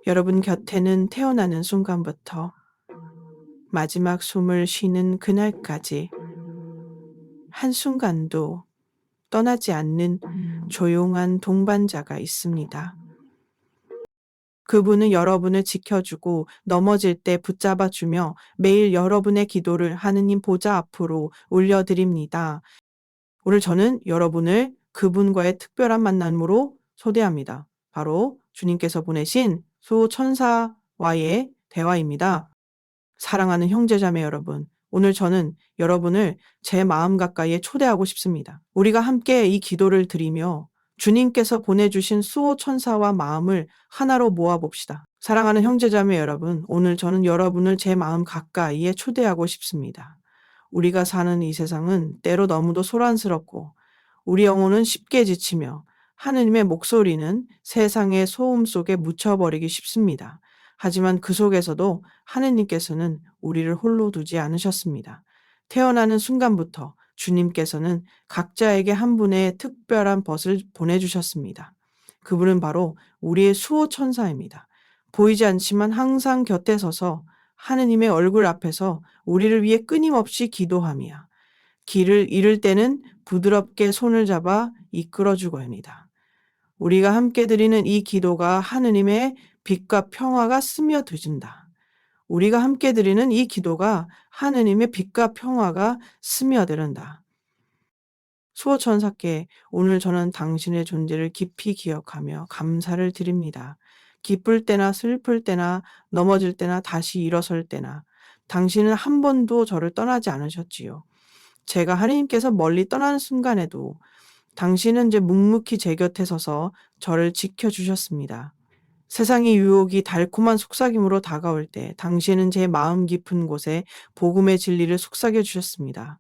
여러분 곁에는 태어나는 순간부터 마지막 숨을 쉬는 그날까지 한순간도 떠나지 않는 조용한 동반자가 있습니다. 그분은 여러분을 지켜주고 넘어질 때 붙잡아주며 매일 여러분의 기도를 하느님 보좌 앞으로 올려드립니다. 오늘 저는 여러분을 그분과의 특별한 만남으로 초대합니다. 바로 주님께서 보내신 수호천사와의 대화입니다. 사랑하는 형제자매 여러분, 오늘 저는 여러분을 제 마음 가까이에 초대하고 싶습니다. 우리가 함께 이 기도를 드리며 주님께서 보내주신 수호천사와 마음을 하나로 모아봅시다. 사랑하는 형제자매 여러분, 오늘 저는 여러분을 제 마음 가까이에 초대하고 싶습니다. 우리가 사는 이 세상은 때로 너무도 소란스럽고 우리 영혼은 쉽게 지치며 하느님의 목소리는 세상의 소음 속에 묻혀버리기 쉽습니다. 하지만 그 속에서도 하느님께서는 우리를 홀로 두지 않으셨습니다. 태어나는 순간부터 주님께서는 각자에게 한 분의 특별한 벗을 보내주셨습니다. 그분은 바로 우리의 수호천사입니다. 보이지 않지만 항상 곁에 서서 하느님의 얼굴 앞에서 우리를 위해 끊임없이 기도하며 길을 잃을 때는 부드럽게 손을 잡아 이끌어주고 합니다. 우리가 함께 드리는 이 기도가 하느님의 빛과 평화가 스며들진다. 우리가 함께 드리는 이 기도가 하느님의 빛과 평화가 스며드는다. 수호천사께 오늘 저는 당신의 존재를 깊이 기억하며 감사를 드립니다. 기쁠 때나 슬플 때나 넘어질 때나 다시 일어설 때나 당신은 한 번도 저를 떠나지 않으셨지요. 제가 하느님께서 멀리 떠나는 순간에도 당신은 이제 묵묵히 제 곁에 서서 저를 지켜주셨습니다. 세상의 유혹이 달콤한 속삭임으로 다가올 때 당신은 제 마음 깊은 곳에 복음의 진리를 속삭여 주셨습니다.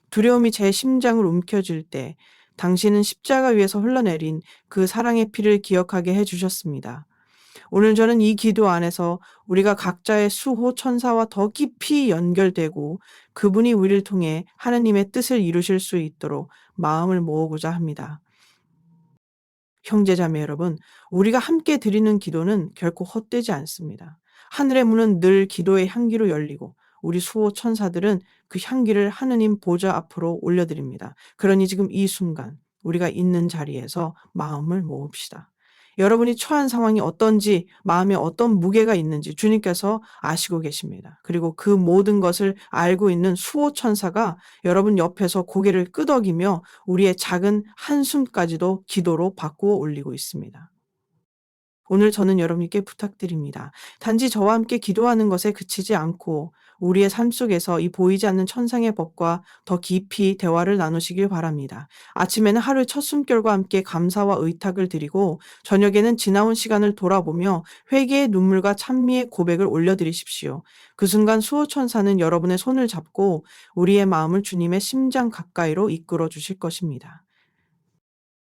두려움이 제 심장을 움켜쥘 때 당신은 십자가 위에서 흘러내린 그 사랑의 피를 기억하게 해주셨습니다. 오늘 저는 이 기도 안에서 우리가 각자의 수호 천사와 더 깊이 연결되고 그분이 우리를 통해 하느님의 뜻을 이루실 수 있도록 마음을 모으고자 합니다. 형제자매 여러분, 우리가 함께 드리는 기도는 결코 헛되지 않습니다. 하늘의 문은 늘 기도의 향기로 열리고 우리 수호 천사들은 그 향기를 하느님 보좌 앞으로 올려드립니다. 그러니 지금 이 순간 우리가 있는 자리에서 마음을 모읍시다. 여러분이 처한 상황이 어떤지, 마음에 어떤 무게가 있는지 주님께서 아시고 계십니다. 그리고 그 모든 것을 알고 있는 수호 천사가 여러분 옆에서 고개를 끄덕이며 우리의 작은 한숨까지도 기도로 바꾸어 올리고 있습니다. 오늘 저는 여러분께 부탁드립니다. 단지 저와 함께 기도하는 것에 그치지 않고 우리의 삶 속에서 이 보이지 않는 천상의 법과 더 깊이 대화를 나누시길 바랍니다. 아침에는 하루의 첫 숨결과 함께 감사와 의탁을 드리고 저녁에는 지나온 시간을 돌아보며 회개의 눈물과 찬미의 고백을 올려드리십시오. 그 순간 수호천사는 여러분의 손을 잡고 우리의 마음을 주님의 심장 가까이로 이끌어 주실 것입니다.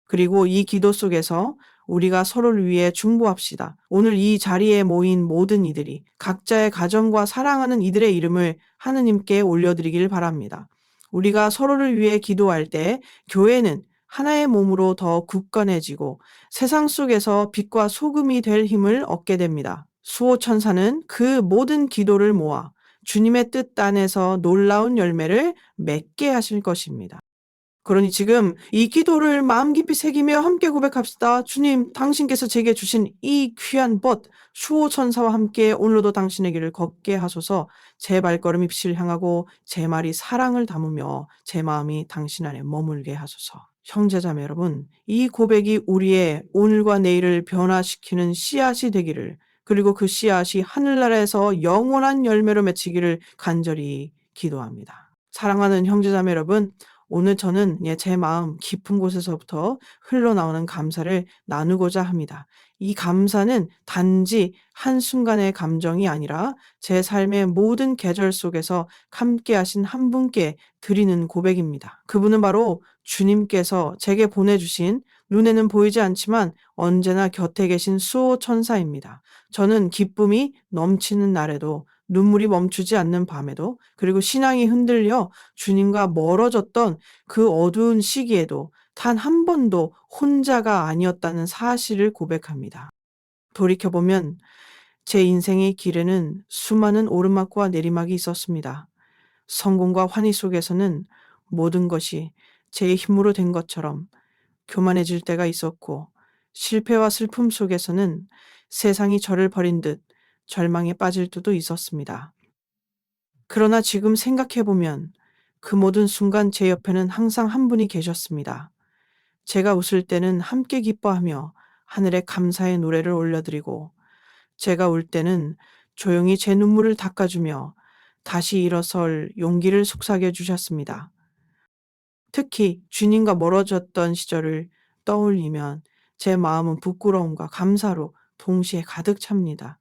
그리고 이 기도 속에서 우리가 서로를 위해 중보합시다. 오늘 이 자리에 모인 모든 이들이 각자의 가정과 사랑하는 이들의 이름을 하느님께 올려드리길 바랍니다. 우리가 서로를 위해 기도할 때 교회는 하나의 몸으로 더 굳건해지고 세상 속에서 빛과 소금이 될 힘을 얻게 됩니다. 수호천사는 그 모든 기도를 모아 주님의 뜻 안에서 놀라운 열매를 맺게 하실 것입니다. 그러니 지금 이 기도를 마음 깊이 새기며 함께 고백합시다. 주님, 당신께서 제게 주신 이 귀한 벗, 수호천사와 함께 오늘도 당신의 길을 걷게 하소서. 제 발걸음 입시를 향하고 제 말이 사랑을 담으며 제 마음이 당신 안에 머물게 하소서. 형제자매 여러분, 이 고백이 우리의 오늘과 내일을 변화시키는 씨앗이 되기를, 그리고 그 씨앗이 하늘나라에서 영원한 열매로 맺히기를 간절히 기도합니다. 사랑하는 형제자매 여러분, 오늘 저는 제 마음 깊은 곳에서부터 흘러나오는 감사를 나누고자 합니다. 이 감사는 단지 한순간의 감정이 아니라 제 삶의 모든 계절 속에서 함께 하신 한 분께 드리는 고백입니다. 그분은 바로 주님께서 제게 보내주신 눈에는 보이지 않지만 언제나 곁에 계신 수호천사입니다. 저는 기쁨이 넘치는 날에도 눈물이 멈추지 않는 밤에도 그리고 신앙이 흔들려 주님과 멀어졌던 그 어두운 시기에도 단 한 번도 혼자가 아니었다는 사실을 고백합니다. 돌이켜보면 제 인생의 길에는 수많은 오르막과 내리막이 있었습니다. 성공과 환희 속에서는 모든 것이 제 힘으로 된 것처럼 교만해질 때가 있었고, 실패와 슬픔 속에서는 세상이 저를 버린 듯 절망에 빠질 때도 있었습니다. 그러나 지금 생각해보면 그 모든 순간 제 옆에는 항상 한 분이 계셨습니다. 제가 웃을 때는 함께 기뻐하며 하늘에 감사의 노래를 올려드리고, 제가 울 때는 조용히 제 눈물을 닦아주며 다시 일어설 용기를 속삭여 주셨습니다. 특히 주님과 멀어졌던 시절을 떠올리면 제 마음은 부끄러움과 감사로 동시에 가득 찹니다.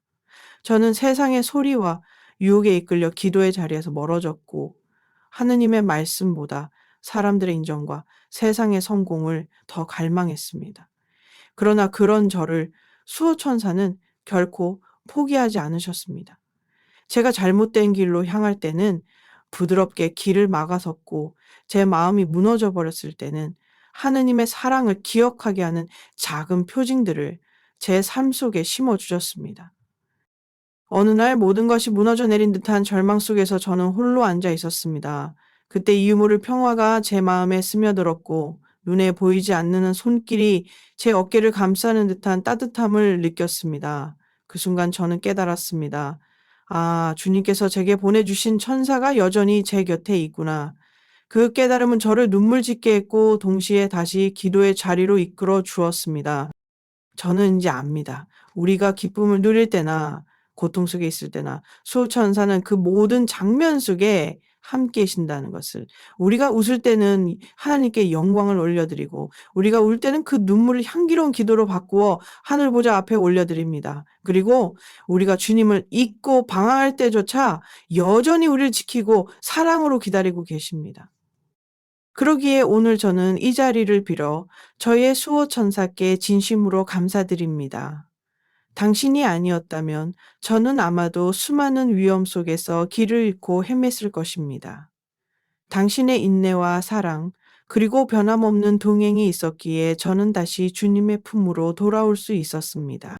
저는 세상의 소리와 유혹에 이끌려 기도의 자리에서 멀어졌고, 하느님의 말씀보다 사람들의 인정과 세상의 성공을 더 갈망했습니다. 그러나 그런 저를 수호천사는 결코 포기하지 않으셨습니다. 제가 잘못된 길로 향할 때는 부드럽게 길을 막아섰고, 제 마음이 무너져 버렸을 때는 하느님의 사랑을 기억하게 하는 작은 표징들을 제 삶 속에 심어 주셨습니다. 어느 날 모든 것이 무너져 내린 듯한 절망 속에서 저는 홀로 앉아 있었습니다. 그때 이 유물의 평화가 제 마음에 스며들었고, 눈에 보이지 않는 손길이 제 어깨를 감싸는 듯한 따뜻함을 느꼈습니다. 그 순간 저는 깨달았습니다. 아, 주님께서 제게 보내주신 천사가 여전히 제 곁에 있구나. 그 깨달음은 저를 눈물 짓게 했고, 동시에 다시 기도의 자리로 이끌어 주었습니다. 저는 이제 압니다. 우리가 기쁨을 누릴 때나 고통 속에 있을 때나 수호천사는 그 모든 장면 속에 함께 계신다는 것을, 우리가 웃을 때는 하나님께 영광을 올려드리고, 우리가 울 때는 그 눈물을 향기로운 기도로 바꾸어 하늘 보좌 앞에 올려드립니다. 그리고 우리가 주님을 잊고 방황할 때조차 여전히 우리를 지키고 사랑으로 기다리고 계십니다. 그러기에 오늘 저는 이 자리를 빌어 저의 수호천사께 진심으로 감사드립니다. 당신이 아니었다면 저는 아마도 수많은 위험 속에서 길을 잃고 헤맸을 것입니다. 당신의 인내와 사랑, 그리고 변함없는 동행이 있었기에 저는 다시 주님의 품으로 돌아올 수 있었습니다.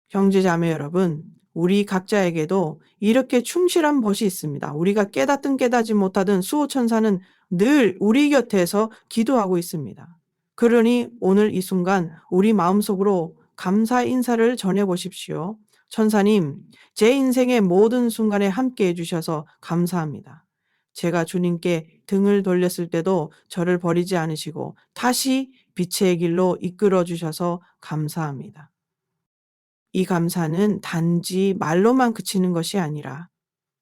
형제자매 여러분, 우리 각자에게도 이렇게 충실한 벗이 있습니다. 우리가 깨닫든 깨닫지 못하든 수호천사는 늘 우리 곁에서 기도하고 있습니다. 그러니 오늘 이 순간 우리 마음속으로 감사 인사를 전해보십시오. 천사님, 제 인생의 모든 순간에 함께 해주셔서 감사합니다. 제가 주님께 등을 돌렸을 때도 저를 버리지 않으시고 다시 빛의 길로 이끌어 주셔서 감사합니다. 이 감사는 단지 말로만 그치는 것이 아니라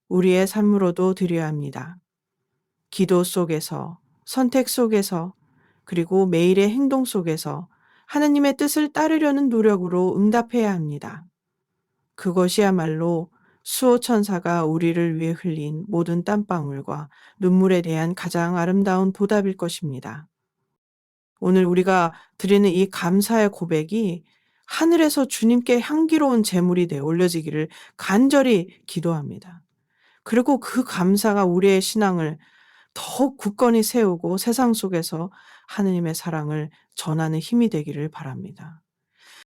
우리의 삶으로도 드려야 합니다. 기도 속에서, 선택 속에서, 그리고 매일의 행동 속에서 하나님의 뜻을 따르려는 노력으로 응답해야 합니다. 그것이야말로 수호천사가 우리를 위해 흘린 모든 땀방울과 눈물에 대한 가장 아름다운 보답일 것입니다. 오늘 우리가 드리는 이 감사의 고백이 하늘에서 주님께 향기로운 제물이 되어 올려지기를 간절히 기도합니다. 그리고 그 감사가 우리의 신앙을 더욱 굳건히 세우고 세상 속에서 하느님의 사랑을 전하는 힘이 되기를 바랍니다.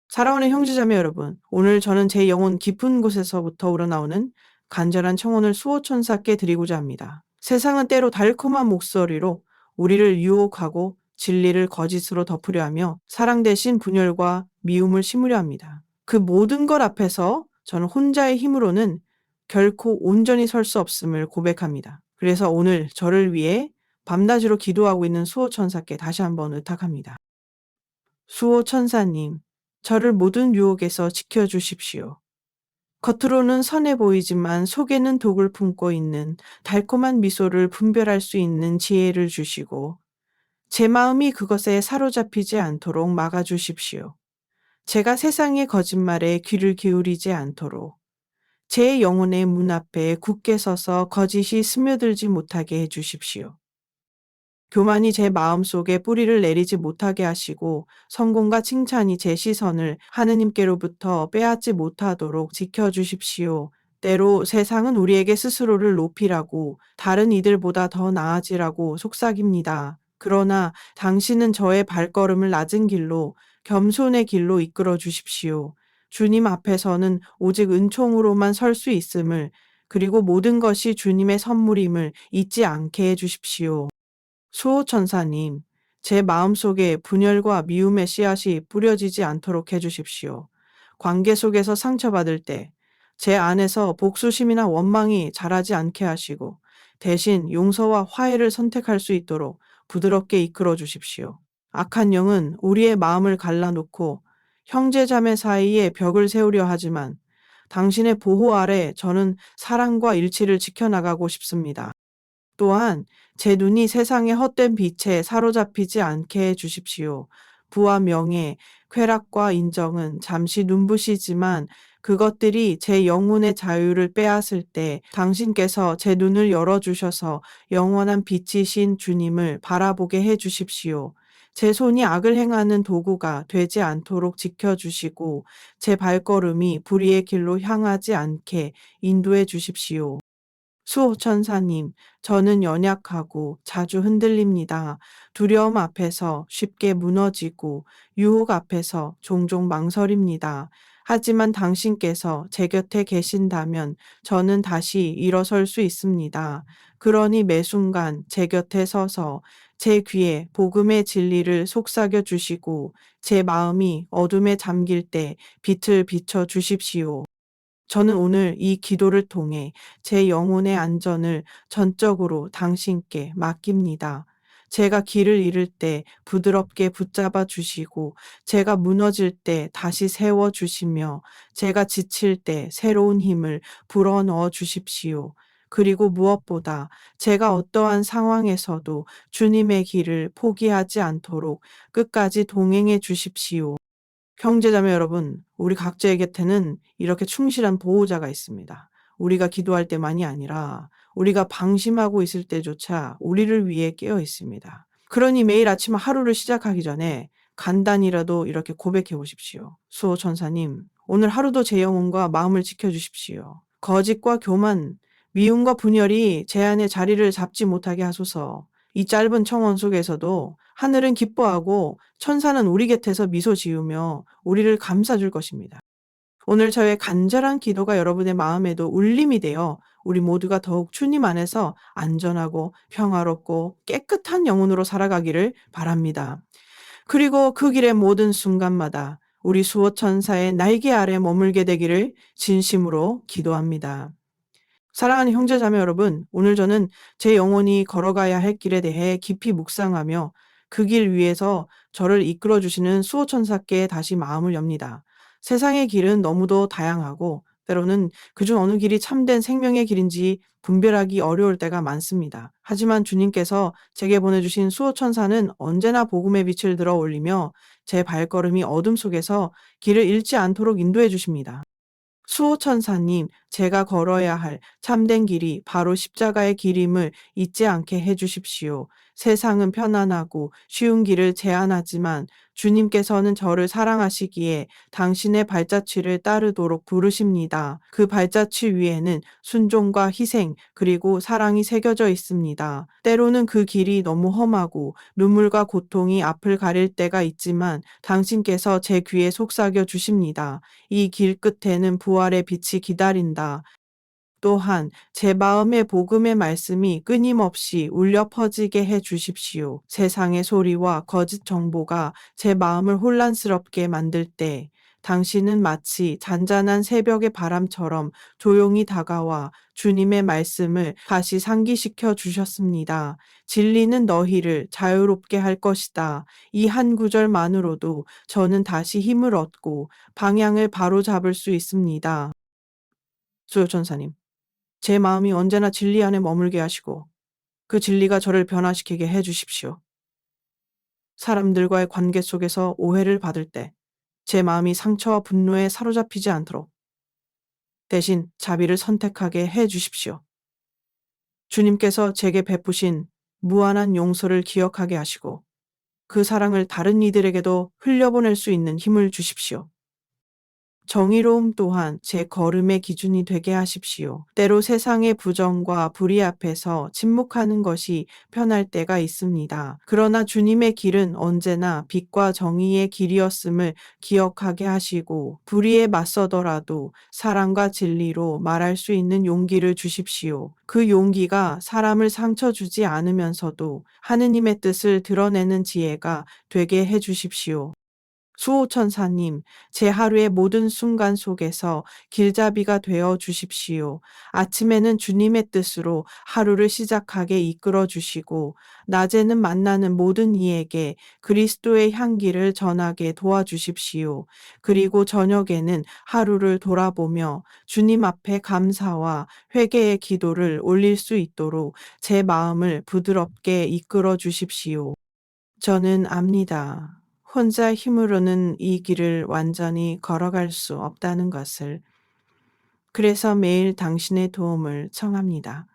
사랑하는 형제자매 여러분, 오늘 저는 제 영혼 깊은 곳에서부터 우러나오는 간절한 청혼을 수호천사께 드리고자 합니다. 세상은 때로 달콤한 목소리로 우리를 유혹하고 진리를 거짓으로 덮으려 하며 사랑 대신 분열과 미움을 심으려 합니다. 그 모든 것 앞에서 저는 혼자의 힘으로는 결코 온전히 설 수 없음을 고백합니다. 그래서 오늘 저를 위해 밤낮으로 기도하고 있는 수호천사께 다시 한번 의탁합니다. 수호천사님, 저를 모든 유혹에서 지켜주십시오. 겉으로는 선해 보이지만 속에는 독을 품고 있는 달콤한 미소를 분별할 수 있는 지혜를 주시고 제 마음이 그것에 사로잡히지 않도록 막아주십시오. 제가 세상의 거짓말에 귀를 기울이지 않도록 제 영혼의 문 앞에 굳게 서서 거짓이 스며들지 못하게 해주십시오. 교만이 제 마음속에 뿌리를 내리지 못하게 하시고 성공과 칭찬이 제 시선을 하느님께로부터 빼앗지 못하도록 지켜주십시오. 때로 세상은 우리에게 스스로를 높이라고 다른 이들보다 더 나아지라고 속삭입니다. 그러나 당신은 저의 발걸음을 낮은 길로 겸손의 길로 이끌어 주십시오. 주님 앞에서는 오직 은총으로만 설 수 있음을, 그리고 모든 것이 주님의 선물임을 잊지 않게 해 주십시오. 수호천사님, 제 마음속에 분열과 미움의 씨앗이 뿌려지지 않도록 해 주십시오. 관계 속에서 상처받을 때 제 안에서 복수심이나 원망이 자라지 않게 하시고 대신 용서와 화해를 선택할 수 있도록 부드럽게 이끌어 주십시오. 악한 영은 우리의 마음을 갈라놓고 형제자매 사이에 벽을 세우려 하지만 당신의 보호 아래 저는 사랑과 일치를 지켜나가고 싶습니다. 또한 제 눈이 세상의 헛된 빛에 사로잡히지 않게 해 주십시오. 부와 명예, 쾌락과 인정은 잠시 눈부시지만 그것들이 제 영혼의 자유를 빼앗을 때 당신께서 제 눈을 열어주셔서 영원한 빛이신 주님을 바라보게 해 주십시오. 제 손이 악을 행하는 도구가 되지 않도록 지켜주시고 제 발걸음이 불의의 길로 향하지 않게 인도해 주십시오. 수호천사님, 저는 연약하고 자주 흔들립니다. 두려움 앞에서 쉽게 무너지고 유혹 앞에서 종종 망설입니다. 하지만 당신께서 제 곁에 계신다면 저는 다시 일어설 수 있습니다. 그러니 매 순간 제 곁에 서서 제 귀에 복음의 진리를 속삭여 주시고 제 마음이 어둠에 잠길 때 빛을 비춰 주십시오. 저는 오늘 이 기도를 통해 제 영혼의 안전을 전적으로 당신께 맡깁니다. 제가 길을 잃을 때 부드럽게 붙잡아 주시고, 제가 무너질 때 다시 세워 주시며, 제가 지칠 때 새로운 힘을 불어넣어 주십시오. 그리고 무엇보다 제가 어떠한 상황에서도 주님의 길을 포기하지 않도록 끝까지 동행해 주십시오. 형제자매 여러분, 우리 각자의 곁에는 이렇게 충실한 보호자가 있습니다. 우리가 기도할 때만이 아니라 우리가 방심하고 있을 때조차 우리를 위해 깨어 있습니다. 그러니 매일 아침 하루를 시작하기 전에 간단히라도 이렇게 고백해 보십시오. 수호천사님, 오늘 하루도 제 영혼과 마음을 지켜주십시오. 거짓과 교만, 미움과 분열이 제 안에 자리를 잡지 못하게 하소서. 이 짧은 청원 속에서도 하늘은 기뻐하고 천사는 우리 곁에서 미소 지으며 우리를 감싸줄 것입니다. 오늘 저의 간절한 기도가 여러분의 마음에도 울림이 되어 우리 모두가 더욱 주님 안에서 안전하고 평화롭고 깨끗한 영혼으로 살아가기를 바랍니다. 그리고 그 길의 모든 순간마다 우리 수호천사의 날개 아래 머물게 되기를 진심으로 기도합니다. 사랑하는 형제자매 여러분, 오늘 저는 제 영혼이 걸어가야 할 길에 대해 깊이 묵상하며 그 길 위에서 저를 이끌어 주시는 수호천사께 다시 마음을 엽니다. 세상의 길은 너무도 다양하고 때로는 그중 어느 길이 참된 생명의 길인지 분별하기 어려울 때가 많습니다. 하지만 주님께서 제게 보내주신 수호천사는 언제나 복음의 빛을 들어 올리며 제 발걸음이 어둠 속에서 길을 잃지 않도록 인도해 주십니다. 수호천사님, 제가 걸어야 할 참된 길이 바로 십자가의 길임을 잊지 않게 해주십시오. 세상은 편안하고 쉬운 길을 제안하지만 주님께서는 저를 사랑하시기에 당신의 발자취를 따르도록 부르십니다. 그 발자취 위에는 순종과 희생 그리고 사랑이 새겨져 있습니다. 때로는 그 길이 너무 험하고 눈물과 고통이 앞을 가릴 때가 있지만 당신께서 제 귀에 속삭여 주십니다. 이 길 끝에는 부활의 빛이 기다린다. 또한 제 마음의 복음의 말씀이 끊임없이 울려 퍼지게 해 주십시오. 세상의 소리와 거짓 정보가 제 마음을 혼란스럽게 만들 때 당신은 마치 잔잔한 새벽의 바람처럼 조용히 다가와 주님의 말씀을 다시 상기시켜 주셨습니다. 진리는 너희를 자유롭게 할 것이다. 이 한 구절만으로도 저는 다시 힘을 얻고 방향을 바로잡을 수 있습니다. 수요천사님. 제 마음이 언제나 진리 안에 머물게 하시고 그 진리가 저를 변화시키게 해 주십시오. 사람들과의 관계 속에서 오해를 받을 때 제 마음이 상처와 분노에 사로잡히지 않도록 대신 자비를 선택하게 해 주십시오. 주님께서 제게 베푸신 무한한 용서를 기억하게 하시고 그 사랑을 다른 이들에게도 흘려보낼 수 있는 힘을 주십시오. 정의로움 또한 제 걸음의 기준이 되게 하십시오. 때로 세상의 부정과 불의 앞에서 침묵하는 것이 편할 때가 있습니다. 그러나 주님의 길은 언제나 빛과 정의의 길이었음을 기억하게 하시고 불의에 맞서더라도 사랑과 진리로 말할 수 있는 용기를 주십시오. 그 용기가 사람을 상처 주지 않으면서도 하느님의 뜻을 드러내는 지혜가 되게 해 주십시오. 수호천사님, 제 하루의 모든 순간 속에서 길잡이가 되어 주십시오. 아침에는 주님의 뜻으로 하루를 시작하게 이끌어 주시고, 낮에는 만나는 모든 이에게 그리스도의 향기를 전하게 도와주십시오. 그리고 저녁에는 하루를 돌아보며 주님 앞에 감사와 회개의 기도를 올릴 수 있도록 제 마음을 부드럽게 이끌어 주십시오. 저는 압니다. 혼자 힘으로는 이 길을 완전히 걸어갈 수 없다는 것을. 그래서 매일 당신의 도움을 청합니다.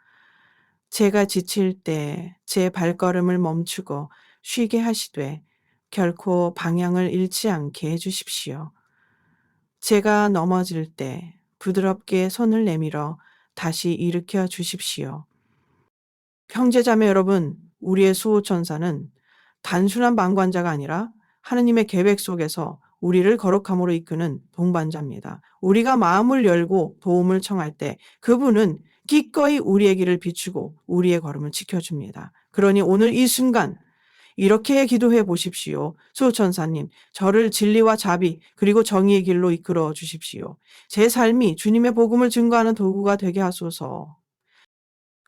제가 지칠 때 제 발걸음을 멈추고 쉬게 하시되 결코 방향을 잃지 않게 해주십시오. 제가 넘어질 때 부드럽게 손을 내밀어 다시 일으켜 주십시오. 형제자매 여러분, 우리의 수호천사는 단순한 방관자가 아니라 하느님의 계획 속에서 우리를 거룩함으로 이끄는 동반자입니다. 우리가 마음을 열고 도움을 청할 때 그분은 기꺼이 우리의 길을 비추고 우리의 걸음을 지켜줍니다. 그러니 오늘 이 순간 이렇게 기도해 보십시오. 수호천사님, 저를 진리와 자비 그리고 정의의 길로 이끌어 주십시오. 제 삶이 주님의 복음을 증거하는 도구가 되게 하소서.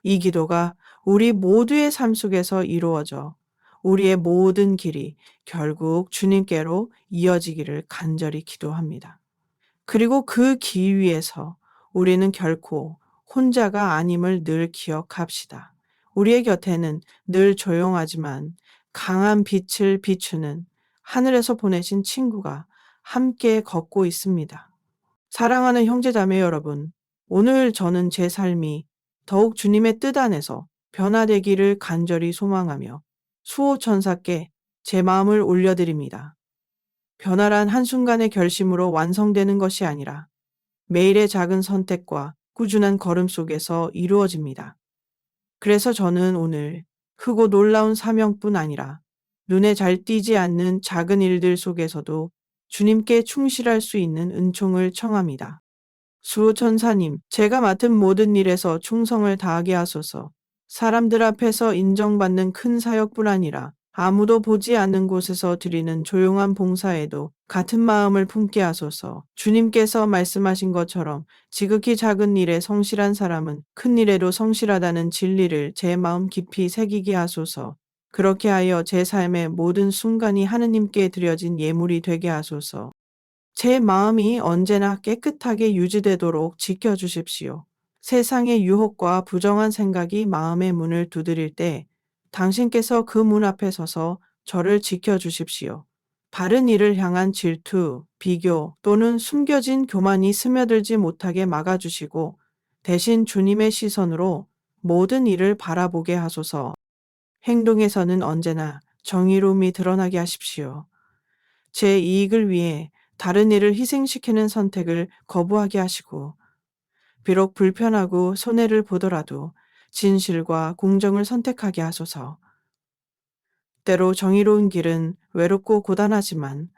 이 기도가 우리 모두의 삶 속에서 이루어져 우리의 모든 길이 결국 주님께로 이어지기를 간절히 기도합니다. 그리고 그 길 위에서 우리는 결코 혼자가 아님을 늘 기억합시다. 우리의 곁에는 늘 조용하지만 강한 빛을 비추는 하늘에서 보내신 친구가 함께 걷고 있습니다. 사랑하는 형제자매 여러분, 오늘 저는 제 삶이 더욱 주님의 뜻 안에서 변화되기를 간절히 소망하며 수호천사께 제 마음을 올려드립니다. 변화란 한순간의 결심으로 완성되는 것이 아니라 매일의 작은 선택과 꾸준한 걸음 속에서 이루어집니다. 그래서 저는 오늘 크고 놀라운 사명뿐 아니라 눈에 잘 띄지 않는 작은 일들 속에서도 주님께 충실할 수 있는 은총을 청합니다. 수호천사님, 제가 맡은 모든 일에서 충성을 다하게 하소서. 사람들 앞에서 인정받는 큰 사역뿐 아니라 아무도 보지 않는 곳에서 드리는 조용한 봉사에도 같은 마음을 품게 하소서. 주님께서 말씀하신 것처럼 지극히 작은 일에 성실한 사람은 큰 일에도 성실하다는 진리를 제 마음 깊이 새기게 하소서. 그렇게 하여 제 삶의 모든 순간이 하느님께 드려진 예물이 되게 하소서. 제 마음이 언제나 깨끗하게 유지되도록 지켜주십시오. 세상의 유혹과 부정한 생각이 마음의 문을 두드릴 때 당신께서 그 문 앞에 서서 저를 지켜주십시오. 바른 일을 향한 질투, 비교 또는 숨겨진 교만이 스며들지 못하게 막아주시고 대신 주님의 시선으로 모든 일을 바라보게 하소서. 행동에서는 언제나 정의로움이 드러나게 하십시오. 제 이익을 위해 다른 일을 희생시키는 선택을 거부하게 하시고, 비록 불편하고 손해를 보더라도 진실과 공정을 선택하게 하소서. 때로 정의로운 길은 외롭고 고단하지만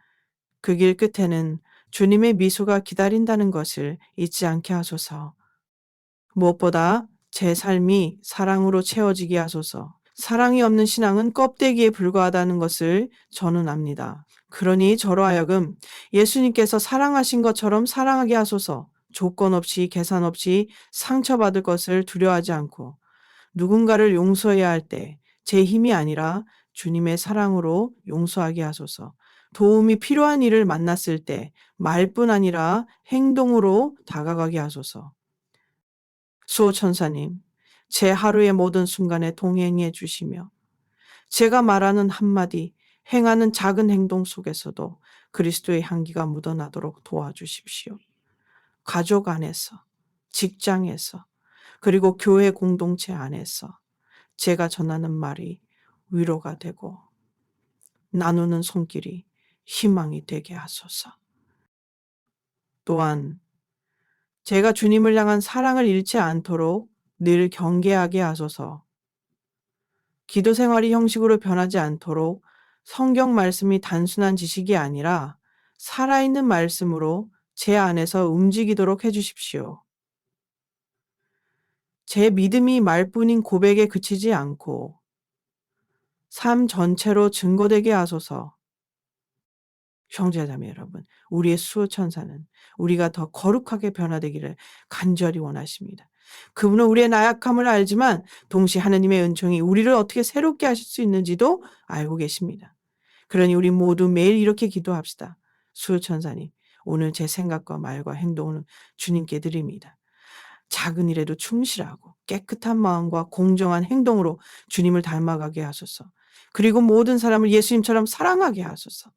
그 길 끝에는 주님의 미소가 기다린다는 것을 잊지 않게 하소서. 무엇보다 제 삶이 사랑으로 채워지게 하소서. 사랑이 없는 신앙은 껍데기에 불과하다는 것을 저는 압니다. 그러니 저로 하여금 예수님께서 사랑하신 것처럼 사랑하게 하소서. 조건 없이 계산 없이 상처받을 것을 두려워하지 않고 누군가를 용서해야 할 때 제 힘이 아니라 주님의 사랑으로 용서하게 하소서. 도움이 필요한 일을 만났을 때 말뿐 아니라 행동으로 다가가게 하소서. 수호천사님, 제 하루의 모든 순간에 동행해 주시며 제가 말하는 한마디, 행하는 작은 행동 속에서도 그리스도의 향기가 묻어나도록 도와주십시오. 가족 안에서, 직장에서, 그리고 교회 공동체 안에서 제가 전하는 말이 위로가 되고 나누는 손길이 희망이 되게 하소서. 또한 제가 주님을 향한 사랑을 잃지 않도록 늘 경계하게 하소서. 기도 생활이 형식으로 변하지 않도록 성경 말씀이 단순한 지식이 아니라 살아있는 말씀으로 제 안에서 움직이도록 해주십시오. 제 믿음이 말뿐인 고백에 그치지 않고 삶 전체로 증거되게 하소서. 형제자매 여러분, 우리의 수호천사는 우리가 더 거룩하게 변화되기를 간절히 원하십니다. 그분은 우리의 나약함을 알지만 동시에 하느님의 은총이 우리를 어떻게 새롭게 하실 수 있는지도 알고 계십니다. 그러니 우리 모두 매일 이렇게 기도합시다. 수호천사님, 오늘 제 생각과 말과 행동을 주님께 드립니다. 작은 일에도 충실하고 깨끗한 마음과 공정한 행동으로 주님을 닮아가게 하소서. 그리고 모든 사람을 예수님처럼 사랑하게 하소서.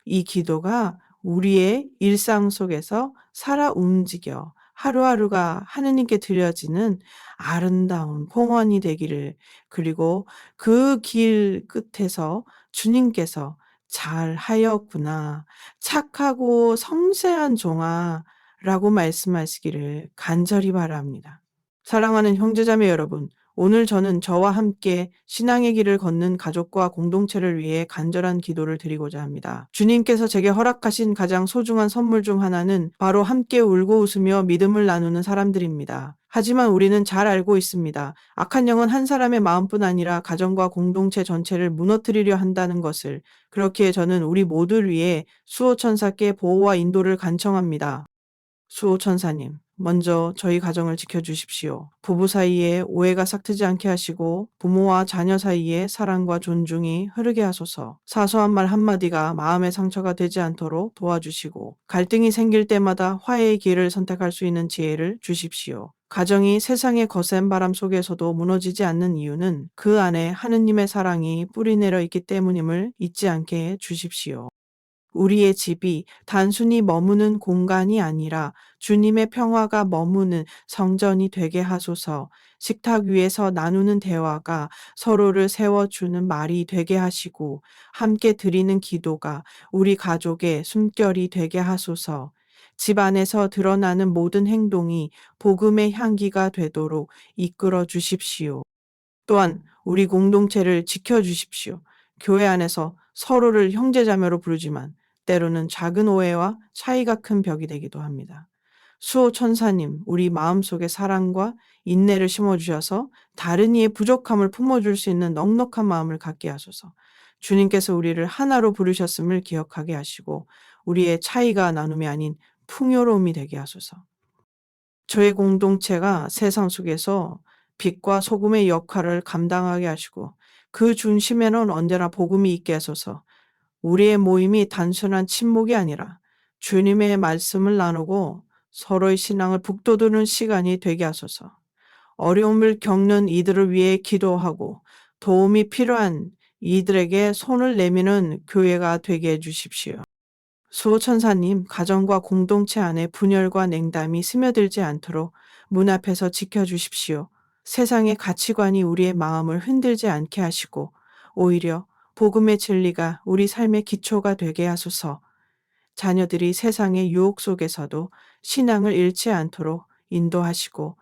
이 기도가 우리의 일상 속에서 살아 움직여 하루하루가 하느님께 드려지는 아름다운 봉헌이 되기를, 그리고 그 길 끝에서 주님께서 잘 하였구나, 착하고 섬세한 종아 라고 말씀하시기를 간절히 바랍니다. 사랑하는 형제자매 여러분, 오늘 저는 저와 함께 신앙의 길을 걷는 가족과 공동체를 위해 간절한 기도를 드리고자 합니다. 주님께서 제게 허락하신 가장 소중한 선물 중 하나는 바로 함께 울고 웃으며 믿음을 나누는 사람들입니다. 하지만 우리는 잘 알고 있습니다. 악한 영은 한 사람의 마음뿐 아니라 가정과 공동체 전체를 무너뜨리려 한다는 것을. 그렇기에 저는 우리 모두를 위해 수호천사께 보호와 인도를 간청합니다. 수호천사님, 먼저 저희 가정을 지켜주십시오. 부부 사이에 오해가 싹트지 않게 하시고 부모와 자녀 사이에 사랑과 존중이 흐르게 하소서. 사소한 말 한마디가 마음의 상처가 되지 않도록 도와주시고 갈등이 생길 때마다 화해의 길을 선택할 수 있는 지혜를 주십시오. 가정이 세상의 거센 바람 속에서도 무너지지 않는 이유는 그 안에 하느님의 사랑이 뿌리내려 있기 때문임을 잊지 않게 해 주십시오. 우리의 집이 단순히 머무는 공간이 아니라 주님의 평화가 머무는 성전이 되게 하소서. 식탁 위에서 나누는 대화가 서로를 세워주는 말이 되게 하시고 함께 드리는 기도가 우리 가족의 숨결이 되게 하소서. 집 안에서 드러나는 모든 행동이 복음의 향기가 되도록 이끌어 주십시오. 또한 우리 공동체를 지켜주십시오. 교회 안에서 서로를 형제자매로 부르지만 때로는 작은 오해와 차이가 큰 벽이 되기도 합니다. 수호천사님, 우리 마음속에 사랑과 인내를 심어주셔서 다른 이의 부족함을 품어줄 수 있는 넉넉한 마음을 갖게 하소서. 주님께서 우리를 하나로 부르셨음을 기억하게 하시고 우리의 차이가 나눔이 아닌 풍요로움이 되게 하소서. 저의 공동체가 세상 속에서 빛과 소금의 역할을 감당하게 하시고 그 중심에는 언제나 복음이 있게 하소서. 우리의 모임이 단순한 친목이 아니라 주님의 말씀을 나누고 서로의 신앙을 북돋우는 시간이 되게 하소서. 어려움을 겪는 이들을 위해 기도하고 도움이 필요한 이들에게 손을 내미는 교회가 되게 해주십시오. 수호천사님, 가정과 공동체 안에 분열과 냉담이 스며들지 않도록 문 앞에서 지켜주십시오. 세상의 가치관이 우리의 마음을 흔들지 않게 하시고 오히려 복음의 진리가 우리 삶의 기초가 되게 하소서. 자녀들이 세상의 유혹 속에서도 신앙을 잃지 않도록 인도하시고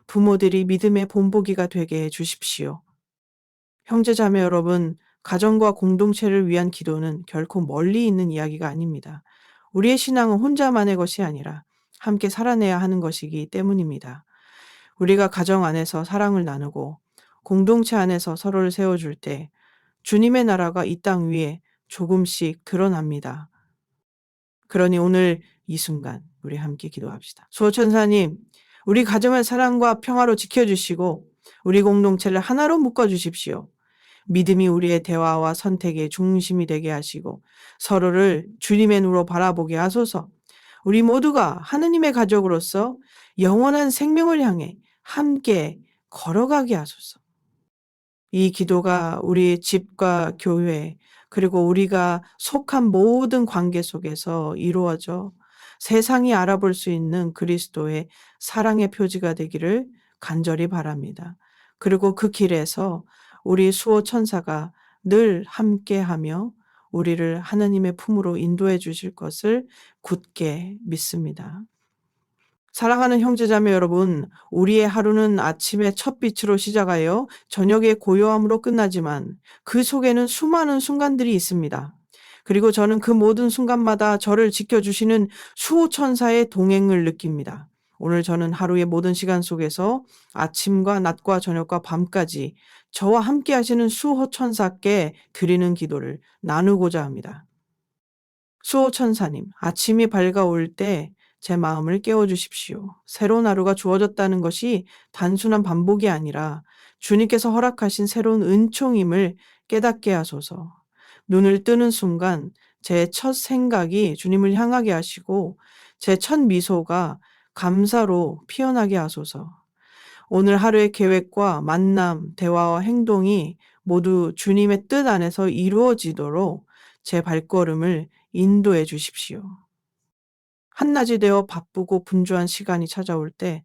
부모들이 믿음의 본보기가 되게 해 주십시오. 형제자매 여러분, 가정과 공동체를 위한 기도는 결코 멀리 있는 이야기가 아닙니다. 우리의 신앙은 혼자만의 것이 아니라 함께 살아내야 하는 것이기 때문입니다. 우리가 가정 안에서 사랑을 나누고 공동체 안에서 서로를 세워줄 때 주님의 나라가 이 땅 위에 조금씩 드러납니다. 그러니 오늘 이 순간 우리 함께 기도합시다. 수호천사님, 우리 가정을 사랑과 평화로 지켜주시고 우리 공동체를 하나로 묶어주십시오. 믿음이 우리의 대화와 선택의 중심이 되게 하시고 서로를 주님의 눈으로 바라보게 하소서. 우리 모두가 하느님의 가족으로서 영원한 생명을 향해 함께 걸어가게 하소서. 이 기도가 우리 집과 교회 그리고 우리가 속한 모든 관계 속에서 이루어져 세상이 알아볼 수 있는 그리스도의 사랑의 표지가 되기를 간절히 바랍니다. 그리고 그 길에서 우리 수호 천사가 늘 함께하며 우리를 하나님의 품으로 인도해 주실 것을 굳게 믿습니다. 사랑하는 형제자매 여러분, 우리의 하루는 아침의 첫 빛으로 시작하여 저녁의 고요함으로 끝나지만 그 속에는 수많은 순간들이 있습니다. 그리고 저는 그 모든 순간마다 저를 지켜주시는 수호천사의 동행을 느낍니다. 오늘 저는 하루의 모든 시간 속에서 아침과 낮과 저녁과 밤까지 저와 함께 하시는 수호천사께 드리는 기도를 나누고자 합니다. 수호천사님, 아침이 밝아올 때 제 마음을 깨워주십시오. 새로운 하루가 주어졌다는 것이 단순한 반복이 아니라 주님께서 허락하신 새로운 은총임을 깨닫게 하소서. 눈을 뜨는 순간 제 첫 생각이 주님을 향하게 하시고 제 첫 미소가 감사로 피어나게 하소서. 오늘 하루의 계획과 만남, 대화와 행동이 모두 주님의 뜻 안에서 이루어지도록 제 발걸음을 인도해 주십시오. 한낮이 되어 바쁘고 분주한 시간이 찾아올 때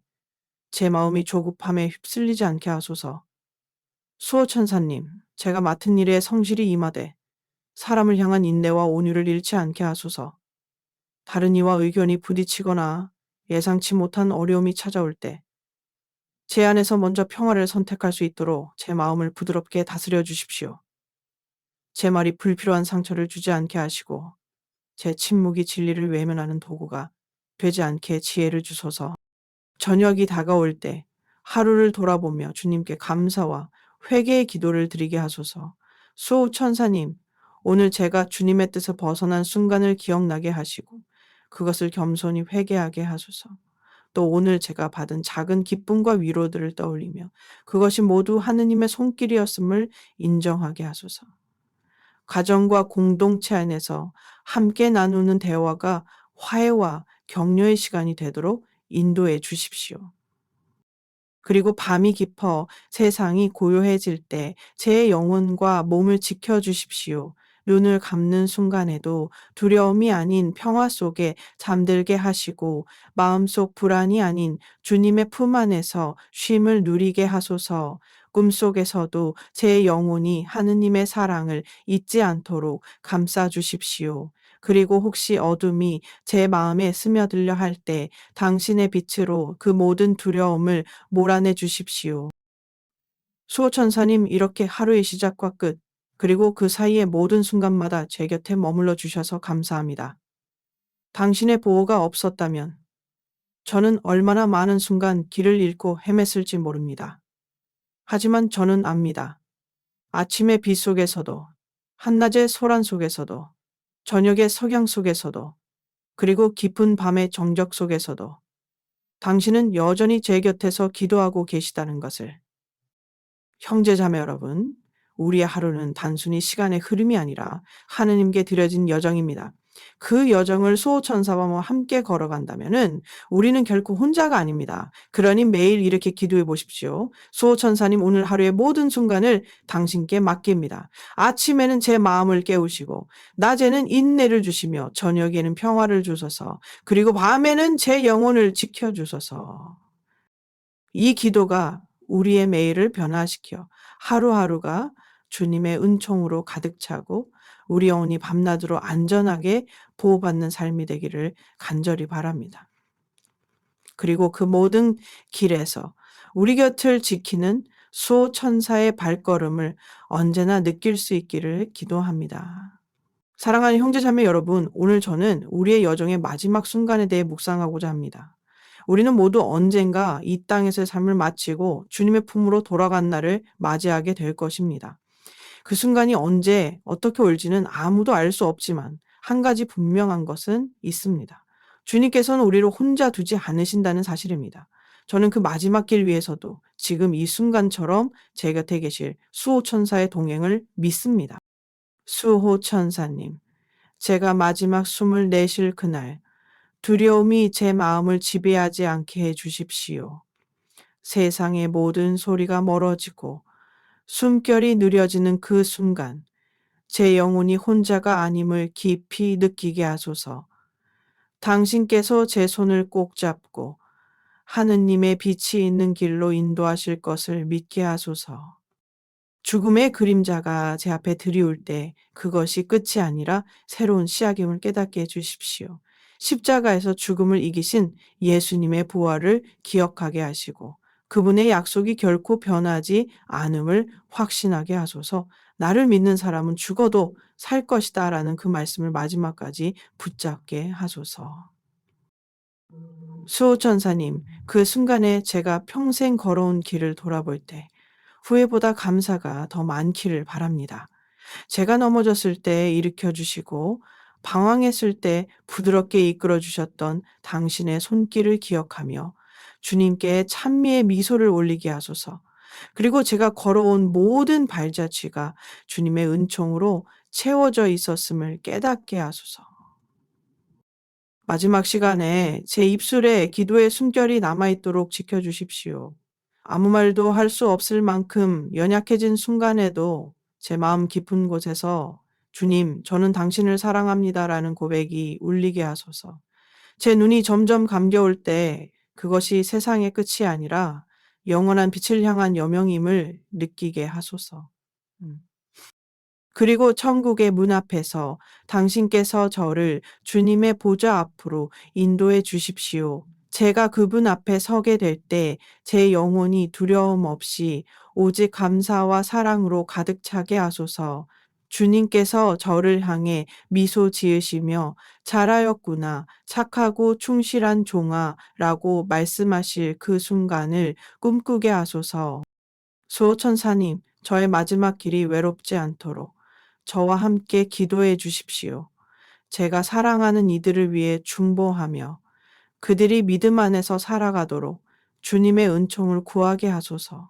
제 마음이 조급함에 휩쓸리지 않게 하소서. 수호천사님, 제가 맡은 일에 성실히 임하되 사람을 향한 인내와 온유를 잃지 않게 하소서. 다른 이와 의견이 부딪히거나 예상치 못한 어려움이 찾아올 때 제 안에서 먼저 평화를 선택할 수 있도록 제 마음을 부드럽게 다스려 주십시오. 제 말이 불필요한 상처를 주지 않게 하시고 제 침묵이 진리를 외면하는 도구가 되지 않게 지혜를 주소서. 저녁이 다가올 때 하루를 돌아보며 주님께 감사와 회개의 기도를 드리게 하소서. 수호천사님, 오늘 제가 주님의 뜻을 벗어난 순간을 기억나게 하시고 그것을 겸손히 회개하게 하소서. 또 오늘 제가 받은 작은 기쁨과 위로들을 떠올리며 그것이 모두 하느님의 손길이었음을 인정하게 하소서. 가정과 공동체 안에서 함께 나누는 대화가 화해와 격려의 시간이 되도록 인도해 주십시오. 그리고 밤이 깊어 세상이 고요해질 때 제 영혼과 몸을 지켜 주십시오. 눈을 감는 순간에도 두려움이 아닌 평화 속에 잠들게 하시고 마음속 불안이 아닌 주님의 품 안에서 쉼을 누리게 하소서. 꿈속에서도 제 영혼이 하느님의 사랑을 잊지 않도록 감싸 주십시오. 그리고 혹시 어둠이 제 마음에 스며들려 할 때 당신의 빛으로 그 모든 두려움을 몰아내 주십시오. 수호천사님, 이렇게 하루의 시작과 끝, 그리고 그 사이의 모든 순간마다 제 곁에 머물러 주셔서 감사합니다. 당신의 보호가 없었다면 저는 얼마나 많은 순간 길을 잃고 헤맸을지 모릅니다. 하지만 저는 압니다. 아침의 빛 속에서도, 한낮의 소란 속에서도, 저녁의 석양 속에서도, 그리고 깊은 밤의 정적 속에서도 당신은 여전히 제 곁에서 기도하고 계시다는 것을. 형제자매 여러분, 우리의 하루는 단순히 시간의 흐름이 아니라 하느님께 드려진 여정입니다. 그 여정을 수호천사와 함께 걸어간다면은 우리는 결코 혼자가 아닙니다. 그러니 매일 이렇게 기도해 보십시오. 수호천사님, 오늘 하루의 모든 순간을 당신께 맡깁니다. 아침에는 제 마음을 깨우시고 낮에는 인내를 주시며 저녁에는 평화를 주소서. 그리고 밤에는 제 영혼을 지켜주소서. 이 기도가 우리의 매일을 변화시켜 하루하루가 주님의 은총으로 가득 차고 우리 영혼이 밤낮으로 안전하게 보호받는 삶이 되기를 간절히 바랍니다. 그리고 그 모든 길에서 우리 곁을 지키는 수호천사의 발걸음을 언제나 느낄 수 있기를 기도합니다. 사랑하는 형제자매 여러분, 오늘 저는 우리의 여정의 마지막 순간에 대해 묵상하고자 합니다. 우리는 모두 언젠가 이 땅에서의 삶을 마치고 주님의 품으로 돌아간 날을 맞이하게 될 것입니다. 그 순간이 언제 어떻게 올지는 아무도 알 수 없지만 한 가지 분명한 것은 있습니다. 주님께서는 우리를 혼자 두지 않으신다는 사실입니다. 저는 그 마지막 길 위에서도 지금 이 순간처럼 제 곁에 계실 수호천사의 동행을 믿습니다. 수호천사님, 제가 마지막 숨을 내쉴 그날 두려움이 제 마음을 지배하지 않게 해 주십시오. 세상의 모든 소리가 멀어지고 숨결이 느려지는 그 순간 제 영혼이 혼자가 아님을 깊이 느끼게 하소서. 당신께서 제 손을 꼭 잡고 하느님의 빛이 있는 길로 인도하실 것을 믿게 하소서. 죽음의 그림자가 제 앞에 들이올 때 그것이 끝이 아니라 새로운 시작임을 깨닫게 해 주십시오. 십자가에서 죽음을 이기신 예수님의 부활을 기억하게 하시고 그분의 약속이 결코 변하지 않음을 확신하게 하소서. 나를 믿는 사람은 죽어도 살 것이다 라는 그 말씀을 마지막까지 붙잡게 하소서. 수호천사님, 그 순간에 제가 평생 걸어온 길을 돌아볼 때 후회보다 감사가 더 많기를 바랍니다. 제가 넘어졌을 때 일으켜 주시고 방황했을 때 부드럽게 이끌어 주셨던 당신의 손길을 기억하며 주님께 찬미의 미소를 올리게 하소서. 그리고 제가 걸어온 모든 발자취가 주님의 은총으로 채워져 있었음을 깨닫게 하소서. 마지막 시간에 제 입술에 기도의 숨결이 남아있도록 지켜주십시오. 아무 말도 할 수 없을 만큼 연약해진 순간에도 제 마음 깊은 곳에서 주님, 저는 당신을 사랑합니다라는 고백이 울리게 하소서. 제 눈이 점점 감겨올 때 그것이 세상의 끝이 아니라 영원한 빛을 향한 여명임을 느끼게 하소서. 음. 그리고 천국의 문 앞에서 당신께서 저를 주님의 보좌 앞으로 인도해 주십시오. 제가 그분 앞에 서게 될 때 제 영혼이 두려움 없이 오직 감사와 사랑으로 가득 차게 하소서. 주님께서 저를 향해 미소 지으시며 잘하였구나, 착하고 충실한 종아 라고 말씀하실 그 순간을 꿈꾸게 하소서. 수호천사님, 저의 마지막 길이 외롭지 않도록 저와 함께 기도해 주십시오. 제가 사랑하는 이들을 위해 중보하며 그들이 믿음 안에서 살아가도록 주님의 은총을 구하게 하소서.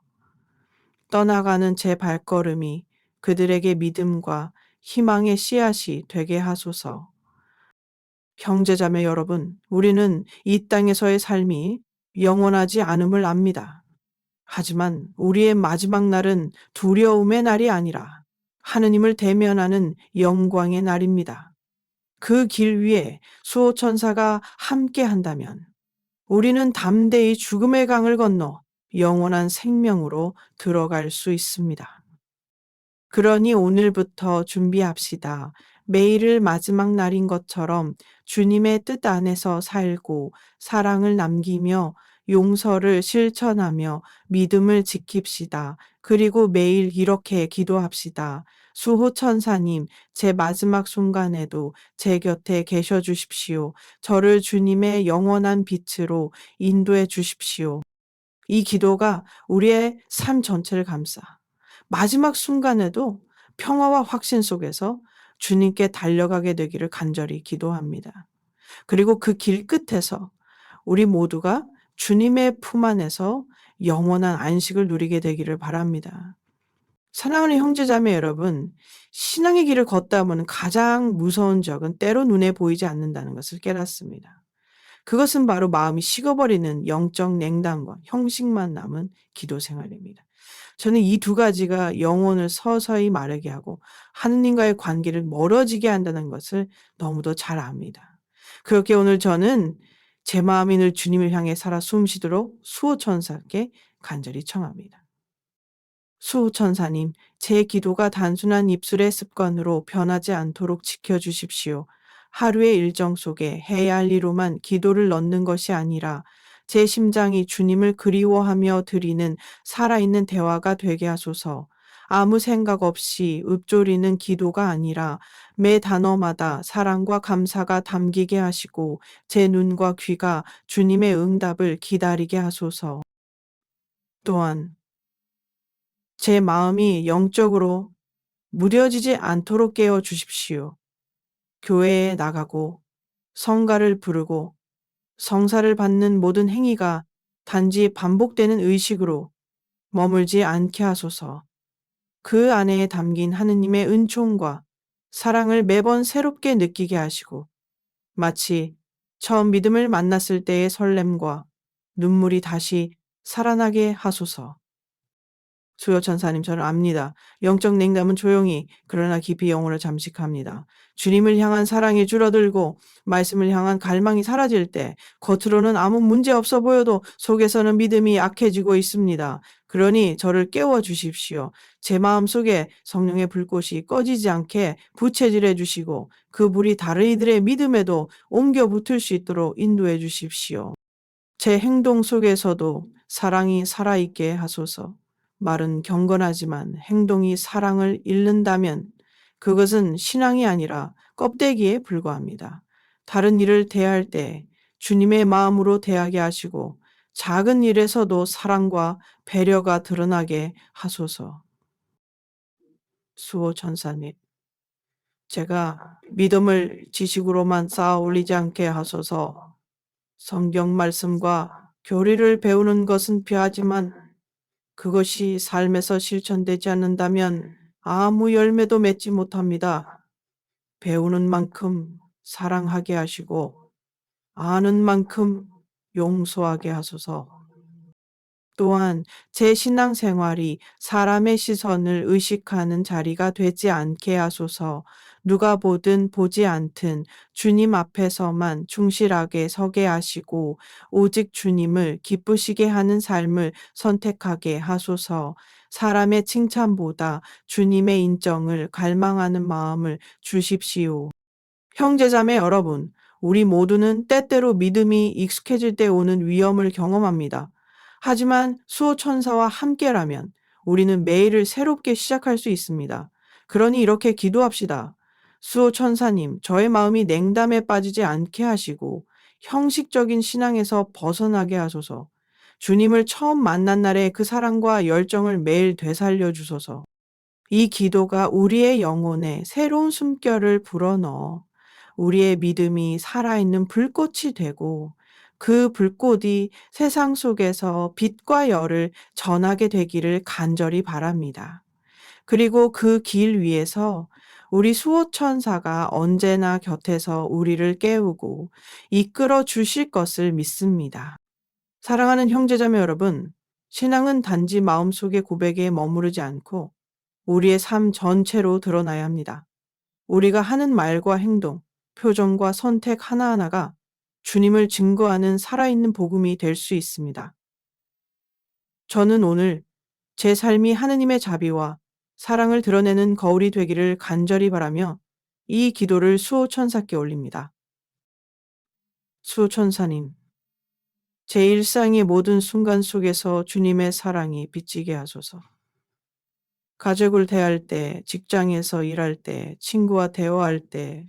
떠나가는 제 발걸음이 그들에게 믿음과 희망의 씨앗이 되게 하소서. 형제자매 여러분, 우리는 이 땅에서의 삶이 영원하지 않음을 압니다. 하지만 우리의 마지막 날은 두려움의 날이 아니라 하느님을 대면하는 영광의 날입니다. 그 길 위에 수호천사가 함께 한다면 우리는 담대히 죽음의 강을 건너 영원한 생명으로 들어갈 수 있습니다. 그러니 오늘부터 준비합시다. 매일을 마지막 날인 것처럼 주님의 뜻 안에서 살고 사랑을 남기며 용서를 실천하며 믿음을 지킵시다. 그리고 매일 이렇게 기도합시다. 수호천사님, 제 마지막 순간에도 제 곁에 계셔 주십시오. 저를 주님의 영원한 빛으로 인도해 주십시오. 이 기도가 우리의 삶 전체를 감싸 마지막 순간에도 평화와 확신 속에서 주님께 달려가게 되기를 간절히 기도합니다. 그리고 그 길 끝에서 우리 모두가 주님의 품 안에서 영원한 안식을 누리게 되기를 바랍니다. 사랑하는 형제자매 여러분, 신앙의 길을 걷다 보면 가장 무서운 적은 때로 눈에 보이지 않는다는 것을 깨닫습니다. 그것은 바로 마음이 식어버리는 영적 냉담과 형식만 남은 기도 생활입니다. 저는 이 두 가지가 영혼을 서서히 마르게 하고 하느님과의 관계를 멀어지게 한다는 것을 너무도 잘 압니다. 그렇게 오늘 저는 제 마음이 늘 주님을 향해 살아 숨쉬도록 수호천사께 간절히 청합니다. 수호천사님, 제 기도가 단순한 입술의 습관으로 변하지 않도록 지켜주십시오. 하루의 일정 속에 해야 할 일로만 기도를 넣는 것이 아니라 제 심장이 주님을 그리워하며 드리는 살아있는 대화가 되게 하소서. 아무 생각 없이 읊조리는 기도가 아니라 매 단어마다 사랑과 감사가 담기게 하시고 제 눈과 귀가 주님의 응답을 기다리게 하소서. 또한 제 마음이 영적으로 무뎌지지 않도록 깨워 주십시오. 교회에 나가고 성가를 부르고 성사를 받는 모든 행위가 단지 반복되는 의식으로 머물지 않게 하소서. 그 안에 담긴 하느님의 은총과 사랑을 매번 새롭게 느끼게 하시고 마치 처음 믿음을 만났을 때의 설렘과 눈물이 다시 살아나게 하소서. 수요천사님, 저는 압니다. 영적 냉담은 조용히 그러나 깊이 영혼을 잠식합니다. 주님을 향한 사랑이 줄어들고 말씀을 향한 갈망이 사라질 때 겉으로는 아무 문제 없어 보여도 속에서는 믿음이 약해지고 있습니다. 그러니 저를 깨워 주십시오. 제 마음 속에 성령의 불꽃이 꺼지지 않게 부채질해 주시고 그 불이 다른 이들의 믿음에도 옮겨 붙을 수 있도록 인도해 주십시오. 제 행동 속에서도 사랑이 살아있게 하소서. 말은 경건하지만 행동이 사랑을 잃는다면 그것은 신앙이 아니라 껍데기에 불과합니다. 다른 일을 대할 때 주님의 마음으로 대하게 하시고 작은 일에서도 사랑과 배려가 드러나게 하소서. 수호 천사님, 제가 믿음을 지식으로만 쌓아 올리지 않게 하소서. 성경 말씀과 교리를 배우는 것은 필요하지만 그것이 삶에서 실천되지 않는다면 아무 열매도 맺지 못합니다. 배우는 만큼 사랑하게 하시고 아는 만큼 용서하게 하소서. 또한 제 신앙생활이 사람의 시선을 의식하는 자리가 되지 않게 하소서. 누가 보든 보지 않든 주님 앞에서만 충실하게 서게 하시고 오직 주님을 기쁘시게 하는 삶을 선택하게 하소서. 사람의 칭찬보다 주님의 인정을 갈망하는 마음을 주십시오. 형제자매 여러분, 우리 모두는 때때로 믿음이 익숙해질 때 오는 위험을 경험합니다. 하지만 수호천사와 함께라면 우리는 매일을 새롭게 시작할 수 있습니다. 그러니 이렇게 기도합시다. 수호천사님, 저의 마음이 냉담에 빠지지 않게 하시고 형식적인 신앙에서 벗어나게 하소서. 주님을 처음 만난 날의 그 사랑과 열정을 매일 되살려 주소서. 이 기도가 우리의 영혼에 새로운 숨결을 불어넣어 우리의 믿음이 살아있는 불꽃이 되고 그 불꽃이 세상 속에서 빛과 열을 전하게 되기를 간절히 바랍니다. 그리고 그 길 위에서 우리 수호천사가 언제나 곁에서 우리를 깨우고 이끌어 주실 것을 믿습니다. 사랑하는 형제자매 여러분, 신앙은 단지 마음속의 고백에 머무르지 않고 우리의 삶 전체로 드러나야 합니다. 우리가 하는 말과 행동, 표정과 선택 하나하나가 주님을 증거하는 살아있는 복음이 될 수 있습니다. 저는 오늘 제 삶이 하느님의 자비와 사랑을 드러내는 거울이 되기를 간절히 바라며 이 기도를 수호천사께 올립니다. 수호천사님, 제 일상의 모든 순간 속에서 주님의 사랑이 비치게 하소서. 가족을 대할 때, 직장에서 일할 때, 친구와 대화할 때,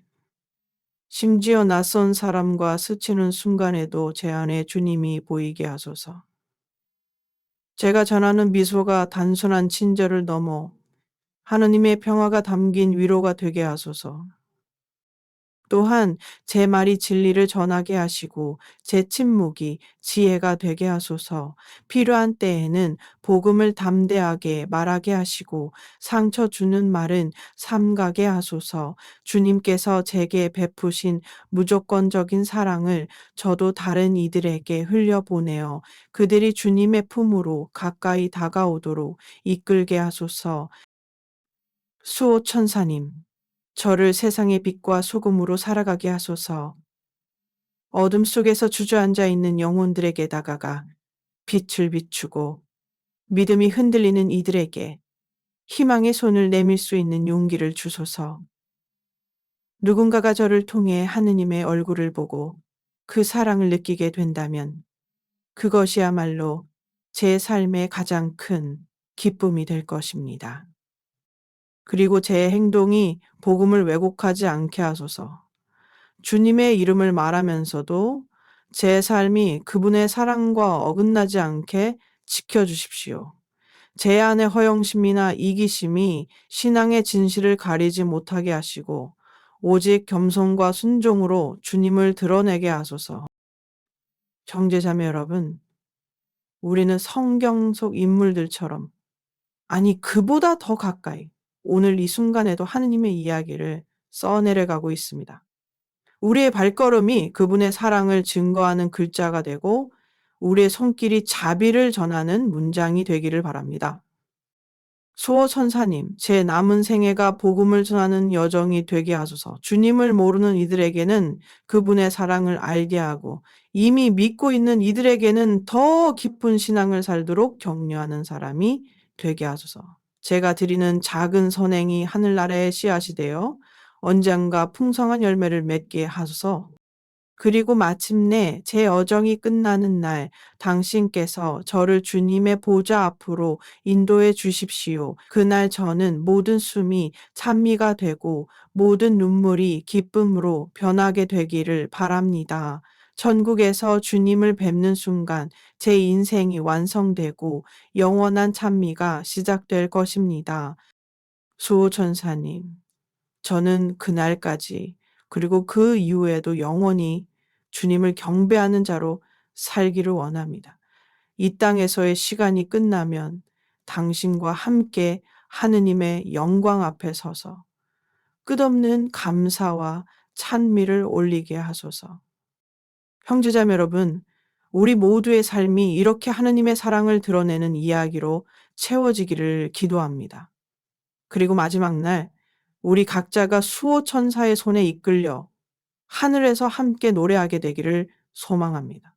심지어 낯선 사람과 스치는 순간에도 제 안에 주님이 보이게 하소서. 제가 전하는 미소가 단순한 친절을 넘어 하느님의 평화가 담긴 위로가 되게 하소서. 또한 제 말이 진리를 전하게 하시고 제 침묵이 지혜가 되게 하소서. 필요한 때에는 복음을 담대하게 말하게 하시고 상처 주는 말은 삼가게 하소서. 주님께서 제게 베푸신 무조건적인 사랑을 저도 다른 이들에게 흘려보내어 그들이 주님의 품으로 가까이 다가오도록 이끌게 하소서. 수호천사님, 저를 세상의 빛과 소금으로 살아가게 하소서. 어둠 속에서 주저앉아 있는 영혼들에게 다가가 빛을 비추고 믿음이 흔들리는 이들에게 희망의 손을 내밀 수 있는 용기를 주소서. 누군가가 저를 통해 하느님의 얼굴을 보고 그 사랑을 느끼게 된다면 그것이야말로 제 삶의 가장 큰 기쁨이 될 것입니다. 그리고 제 행동이 복음을 왜곡하지 않게 하소서. 주님의 이름을 말하면서도 제 삶이 그분의 사랑과 어긋나지 않게 지켜주십시오. 제 안의 허영심이나 이기심이 신앙의 진실을 가리지 못하게 하시고 오직 겸손과 순종으로 주님을 드러내게 하소서. 형제자매 여러분, 우리는 성경 속 인물들처럼 아니 그보다 더 가까이 오늘 이 순간에도 하느님의 이야기를 써내려가고 있습니다. 우리의 발걸음이 그분의 사랑을 증거하는 글자가 되고 우리의 손길이 자비를 전하는 문장이 되기를 바랍니다. 수호 천사님, 제 남은 생애가 복음을 전하는 여정이 되게 하소서. 주님을 모르는 이들에게는 그분의 사랑을 알게 하고 이미 믿고 있는 이들에게는 더 깊은 신앙을 살도록 격려하는 사람이 되게 하소서. 제가 드리는 작은 선행이 하늘나라의 씨앗이 되어 언젠가 풍성한 열매를 맺게 하소서. 그리고 마침내 제 여정이 끝나는 날 당신께서 저를 주님의 보좌 앞으로 인도해 주십시오. 그날 저는 모든 숨이 찬미가 되고 모든 눈물이 기쁨으로 변하게 되기를 바랍니다. 천국에서 주님을 뵙는 순간 제 인생이 완성되고 영원한 찬미가 시작될 것입니다. 수호천사님, 저는 그날까지 그리고 그 이후에도 영원히 주님을 경배하는 자로 살기를 원합니다. 이 땅에서의 시간이 끝나면 당신과 함께 하느님의 영광 앞에 서서 끝없는 감사와 찬미를 올리게 하소서. 형제자매 여러분, 우리 모두의 삶이 이렇게 하느님의 사랑을 드러내는 이야기로 채워지기를 기도합니다. 그리고 마지막 날 우리 각자가 수호 천사의 손에 이끌려 하늘에서 함께 노래하게 되기를 소망합니다.